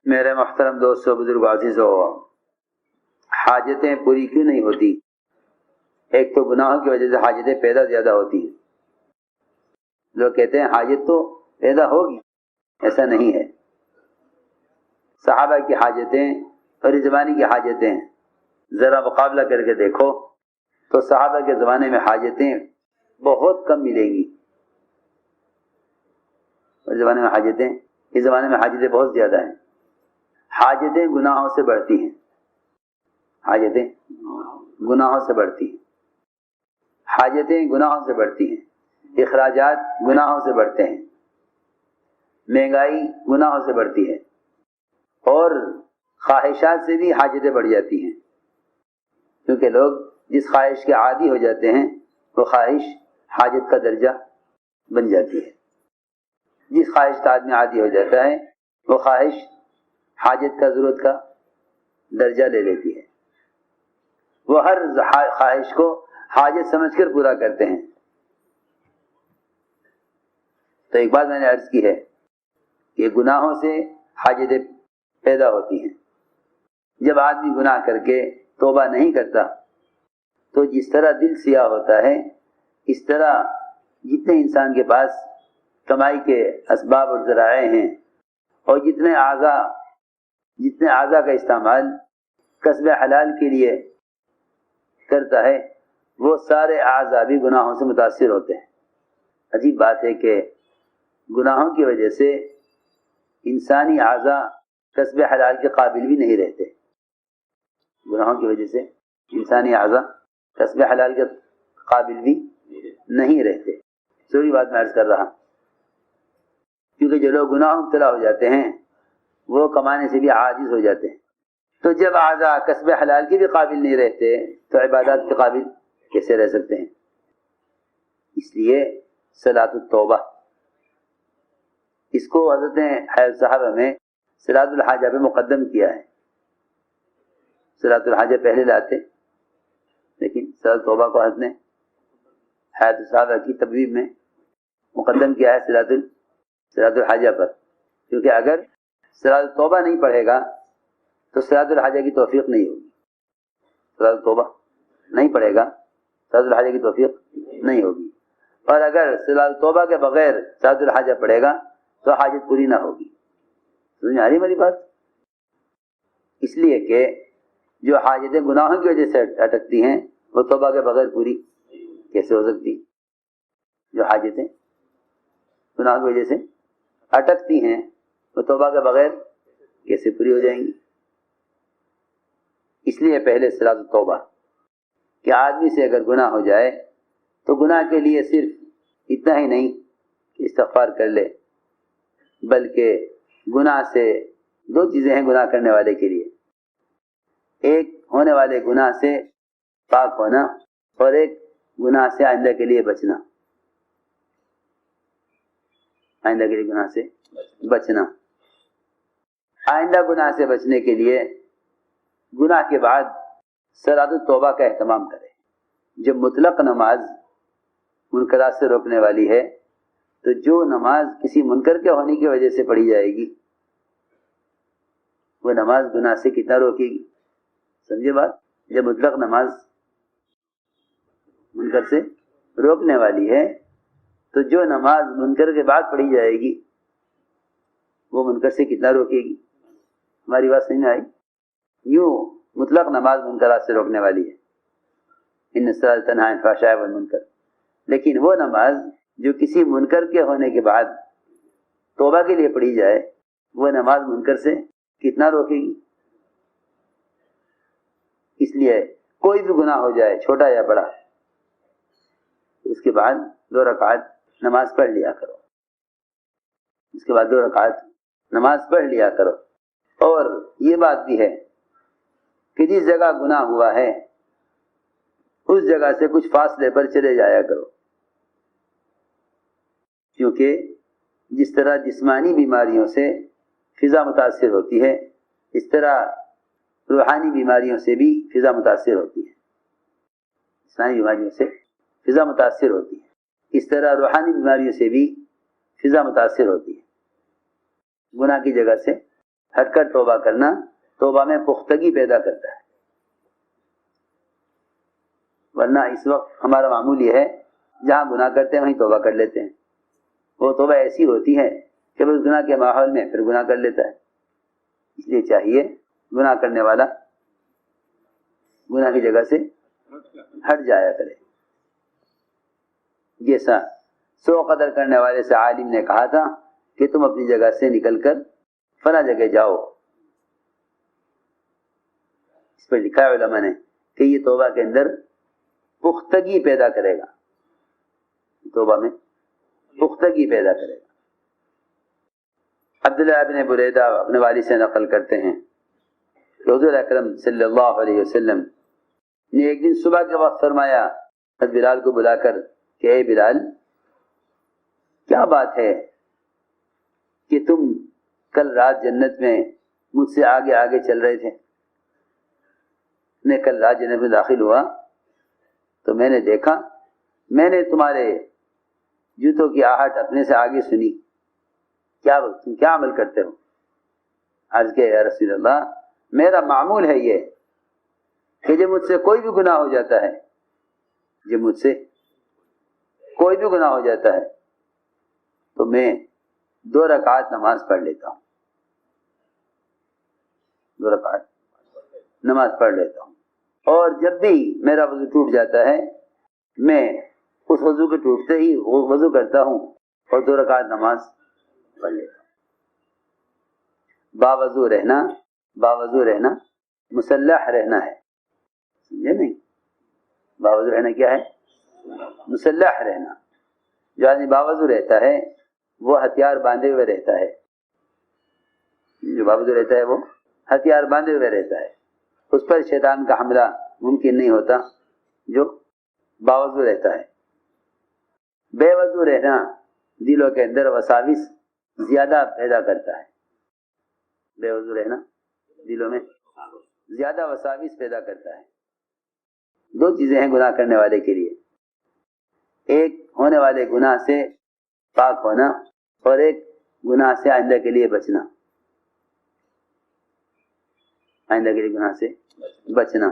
میرے محترم دوستوں، بزرگ عزیزوں، حاجتیں پوری کیوں نہیں ہوتی؟ ایک تو گناہوں کی وجہ سے حاجتیں پیدا زیادہ ہوتی ہیں۔ لوگ کہتے ہیں حاجت تو پیدا ہوگی، ایسا نہیں ہے۔ صحابہ کی حاجتیں اور اس زمانے کی حاجتیں ذرا مقابلہ کر کے دیکھو تو صحابہ کے زمانے میں حاجتیں بہت کم ملیں گی، اس زمانے میں حاجتیں بہت زیادہ ہیں۔ حاجتیں گناہوں سے بڑھتی ہیں، حاجتیں گناہوں سے بڑھتی ہیں، حاجتیں گناہوں سے بڑھتی ہیں، اخراجات گناہوں سے بڑھتے ہیں، مہنگائی گناہوں سے بڑھتی ہے، اور خواہشات سے بھی حاجتیں بڑھ جاتی ہیں، کیونکہ لوگ جس خواہش کے عادی ہو جاتے ہیں وہ خواہش حاجت کا درجہ بن جاتی ہے۔ جس خواہش کا آدمی عادی ہو جاتا ہے وہ خواہش حاجت کا، ضرورت کا درجہ لے لیتی ہے۔ وہ ہر خواہش کو حاجت سمجھ کر پورا کرتے ہیں۔ تو ایک بات میں نے عرض کی ہے کہ گناہوں سے حاجتیں پیدا ہوتی ہیں۔ جب آدمی گناہ کر کے توبہ نہیں کرتا تو جس طرح دل سیاہ ہوتا ہے، اس طرح جتنے انسان کے پاس کمائی کے اسباب اور ذرائع ہیں اور جتنے اعضاء کا استعمال کسب حلال کے لیے کرتا ہے، وہ سارے اعضاء بھی گناہوں سے متاثر ہوتے ہیں۔ عجیب بات ہے کہ گناہوں کی وجہ سے انسانی اعضاء کسب حلال کے قابل بھی نہیں رہتے۔ گناہوں کی وجہ سے انسانی اعضاء کسب حلال کے قابل بھی نہیں رہتے۔ سوری بات میں عرض کر رہا، کیونکہ جو لوگ گناہوں میں مبتلا ہو جاتے ہیں وہ کمانے سے بھی عاجز ہو جاتے ہیں۔ تو جب اعضاء کسب حلال کے بھی قابل نہیں رہتے تو عبادات کے قابل کیسے رہ سکتے ہیں؟ اس لیے صلاۃ التوبہ، اس کو حضرت حیض صحابہ میں صلاۃ الحاجہ پہ مقدم کیا ہے۔ صلاۃ الحاجہ پہلے لاتے، لیکن صلاۃ التوبہ کو حضرت نے حیض صحابہ کی تبویب میں مقدم کیا ہے صلاۃ الحاجہ پر، کیونکہ اگر صلاۃ التوبہ نہیں پڑھے گا تو صلاۃ الحاجہ کی توفیق نہیں ہوگی۔ صلاۃ التوبہ نہیں پڑھے گا، صلاۃ الحاجہ کی توفیق نہیں ہوگی، اور اگر صلاۃ التوبہ کے بغیر صلاۃ الحاجہ پڑھے گا تو حاجت پوری نہ ہوگی۔ سمجھ آ رہی میری بات؟ اس لیے کہ جو حاجتیں گناہوں کی وجہ سے اٹکتی ہیں وہ توبہ کے بغیر پوری کیسے ہو سکتی؟ جو حاجتیں گناہ کی وجہ سے اٹکتی ہیں وہ توبہ کے بغیر کیسے پوری ہو جائیں گی؟ اس لیے پہلے صلاۃ التوبہ، کہ آدمی سے اگر گناہ ہو جائے تو گناہ کے لیے صرف اتنا ہی نہیں کہ استغفار کر لے، بلکہ گناہ سے دو چیزیں ہیں گناہ کرنے والے کے لیے، ایک ہونے والے گناہ سے پاک ہونا اور ایک گناہ سے آئندہ کے لیے بچنا۔ آئندہ کے لیے گناہ سے بچنا، آئندہ گناہ سے بچنے کے لیے گناہ کے بعد صلاۃ التوبہ کا اہتمام کرے۔ جب مطلق نماز منکرات سے روکنے والی ہے تو جو نماز کسی منکر کے ہونے کی وجہ سے پڑھی جائے گی وہ نماز گناہ سے کتنا روکے گی؟ سمجھے بات؟ جب مطلق نماز منکر سے روکنے والی ہے تو جو نماز منکر کے بعد پڑھی جائے گی وہ منکر سے کتنا روکے گی؟ ہماری بات سمجھ میں آئی؟ یوں مطلق نماز منکرات سے روکنے والی ہے، ان الصلاۃ تنہی عن الفحشاء والمنکر، لیکن وہ نماز جو کسی منکر کے ہونے کے بعد توبہ کے لیے پڑھی جائے وہ نماز منکر سے کتنا روکے گی؟ اس لیے کوئی بھی گناہ ہو جائے چھوٹا یا بڑا، اس کے بعد 2 رکعت نماز پڑھ لیا کرو، اس کے بعد 2 رکعت نماز پڑھ لیا کرو۔ اور یہ بات بھی ہے کہ جس جگہ گناہ ہوا ہے اس جگہ سے کچھ فاصلے پر چلے جایا کرو، کیونکہ جس طرح جسمانی بیماریوں سے فضا متاثر ہوتی ہے اس طرح روحانی بیماریوں سے بھی فضا متاثر ہوتی ہے۔ جسمانی بیماریوں سے فضا متاثر ہوتی ہے، اس طرح روحانی بیماریوں سے بھی فضا متاثر ہوتی ہے۔ گناہ کی جگہ سے ہٹ کر توبہ کرنا توبہ میں پختگی پیدا کرتا ہے. ورنہ اس وقت ہمارا معمول یہ ہے جہاں گناہ کرتے ہیں وہیں توبہ کر لیتے ہیں. وہ توبہ ایسی ہوتی ہے کہ بس گناہ کے ماحول میں پھر گناہ کر لیتا ہے. اس لیے چاہیے گناہ کرنے والا گناہ کی جگہ سے ہٹ جایا کرے. جیسا سو قدر کرنے والے سے عالم نے کہا تھا کہ تم اپنی جگہ سے نکل کر فلاں جگہ جاؤ. اس پر لکھا ہے علماء نے کہ یہ توبہ کے اندر پختگی پیدا کرے گا. توبہ میں پختگی پیدا کرے گا. عبداللہ بن بریدہ اپنے والد سے نقل کرتے ہیں کہ حضور اکرم صلی اللہ علیہ وسلم نے ایک دن صبح کے وقت فرمایا بلال کو بلا کر کہ اے بلال، کیا بات ہے کہ تم کل رات جنت میں مجھ سے آگے آگے چل رہے تھے؟ میں کل رات جنت میں داخل ہوا تو میں نے دیکھا، میں نے تمہارے جوتوں کی آہٹ اپنے سے آگے سنی. تم کیا عمل کرتے ہو؟ عرض کیا یا رسول اللہ، میرا معمول ہے یہ کہ جب مجھ سے کوئی بھی گناہ ہو جاتا ہے، جب مجھ سے کوئی بھی گناہ ہو جاتا ہے تو میں 2 رکعت نماز پڑھ لیتا ہوں. 2 رکعت نماز پڑھ لیتا ہوں. اور جب بھی میرا وضو ٹوٹ جاتا ہے میں اس وضو کے ٹوٹتے ہی وضو کرتا ہوں اور 2 رکعت نماز پڑھ لیتا ہوں. باوضو رہنا مسلح رہنا ہے. سمجھے نہیں؟ باوضو رہنا کیا ہے؟ مسلح رہنا. جو آدمی باوضو رہتا ہے وہ ہتھیار باندھے ہوئے رہتا ہے. جو باوضو رہتا ہے وہ ہتھیار باندھے ہوئے رہتا ہے. اس پر شیطان کا حملہ ممکن نہیں ہوتا جو باوضو رہتا ہے. بے وضو رہنا دلوں کے اندر وساوس زیادہ پیدا کرتا ہے. بے وضو رہنا دلوں میں زیادہ وساوس پیدا کرتا ہے. 2 چیزیں ہیں گناہ کرنے والے کے لیے، ایک ہونے والے گناہ سے پاک ہونا اور ایک گناہ سے آئندہ کے لیے بچنا. آئندہ کے لیے گناہ سے بچنا.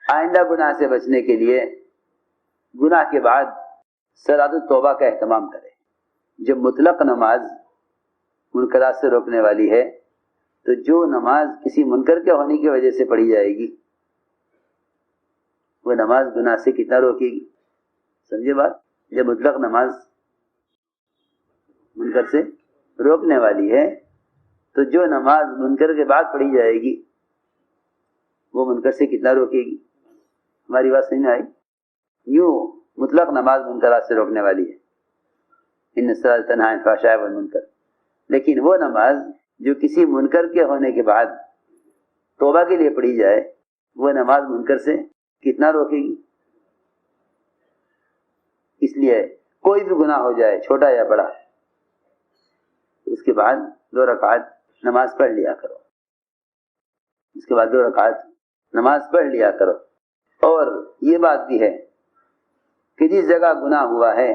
آئندہ گناہ سے بچنے کے لیے گناہ کے بعد صلاۃ التوبہ کا اہتمام کرے. جب مطلق نماز منکرات سے روکنے والی ہے تو جو نماز کسی منکر کے ہونے کی وجہ سے پڑھی جائے گی وہ نماز گناہ سے کتنا روکے گی؟ سمجھے بات؟ جب مطلق نماز منکر سے روکنے والی ہے تو جو نماز منکر کے بعد پڑھی جائے گی وہ منکر سے کتنا روکے گی؟ ہماری بات سمجھ میں آئی؟ یوں مطلق نماز منکرات سے روکنے والی ہے، ان الصلاۃ تنہی عن الفحشاء والمنکر. لیکن وہ نماز جو کسی منکر کے ہونے کے بعد توبہ کے لیے پڑھی جائے وہ نماز منکر سے کتنا روکے گی؟ اس لیے کوئی بھی گناہ ہو جائے چھوٹا یا بڑا اس کے بعد 2 رکعت نماز پڑھ لیا کرو. اس کے بعد 2 رکعت نماز پڑھ لیا کرو. اور یہ بات بھی ہے کہ جس جگہ گناہ ہوا ہے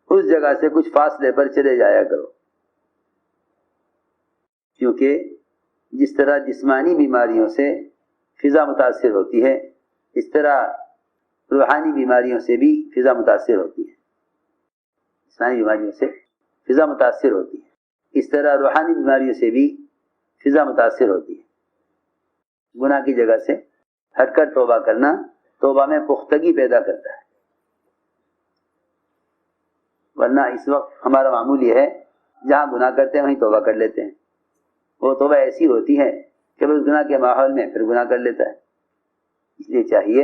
اس جگہ سے کچھ فاصلے پر چلے جایا کرو، کیونکہ جس طرح جسمانی بیماریوں سے فضا متاثر ہوتی ہے اس طرح روحانی بیماریوں سے بھی فضا متاثر ہوتی ہے. جسمانی بیماریوں سے فضا متاثر ہوتی ہے اس طرح روحانی بیماریوں سے بھی فضا متاثر ہوتی ہے. گناہ کی جگہ سے ہٹ کر توبہ کرنا توبہ میں پختگی پیدا کرتا ہے. ورنہ اس وقت ہمارا معمول یہ ہے جہاں گناہ کرتے ہیں وہیں توبہ کر لیتے ہیں. وہ توبہ ایسی ہوتی ہے کہ بس گناہ کے ماحول میں پھر گناہ کر لیتا ہے. اس لیے چاہیے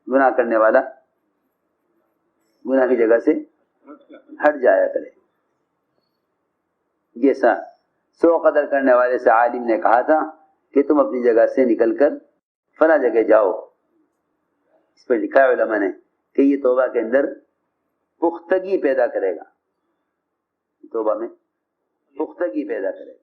گناہ کرنے والا گناہ کی جگہ سے ہٹ جایا کرے. جیسا سو قدر کرنے والے سے عالم نے کہا تھا کہ تم اپنی جگہ سے نکل کر فلاں جگہ جاؤ. اس پر لکھا ہے علماء نے کہ یہ توبہ کے اندر پختگی پیدا کرے گا. توبہ میں پختگی پیدا کرے گا.